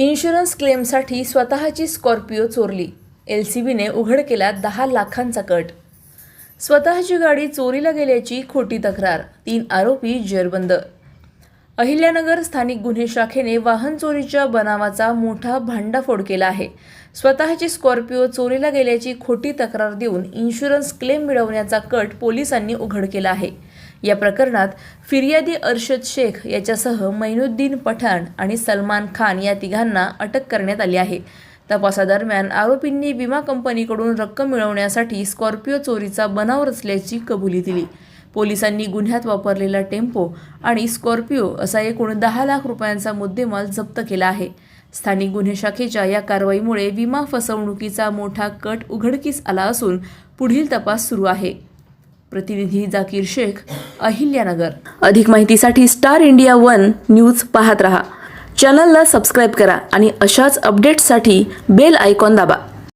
Insurance क्लेमसाठी स्वतःची Scorpio चोरली. LCBने उघड केला 10 लाखांचा कट. स्वतःची गाडी चोरीला गेल्याची खोटी तक्रार, 3 आरोपी जेरबंद. अहिल्यानगर स्थानिक गुन्हे शाखेने वाहन चोरीच्या बनावाचा मोठा भांडाफोड केला आहे. स्वतःची स्कॉर्पिओ चोरीला गेल्याची खोटी तक्रार देऊन इन्शुरन्स क्लेम मिळवण्याचा कट पोलिसांनी उघड केला आहे. या प्रकरणात फिर्यादी अर्शद शेख याच्यासह मैनुद्दीन पठाण आणि सलमान खान या तिघांना अटक करण्यात आली आहे. तपासादरम्यान आरोपींनी विमा कंपनीकडून रक्कम मिळवण्यासाठी स्कॉर्पिओ चोरीचा बनाव रचल्याची कबुली दिली. पोलिसांनी गुन्ह्यात वापरलेला टेम्पो आणि स्कॉर्पिओ असा एकूण 10 लाख रुपयांचा मुद्देमाल जप्त केला आहे. स्थानिक गुन्हे शाखेच्या या कारवाईमुळे विमा फसवणुकीचा मोठा कट उघडकीस आला असून पुढील तपास सुरू आहे. प्रतिनिधी जाकीर शेख, अहिल्यानगर. अधिक माहितीसाठी स्टार इंडिया 1 न्यूज पाहत रहा. चॅनलला सबस्क्राईब करा आणि अशाच अपडेट्ससाठी बेल आयकॉन दाबा.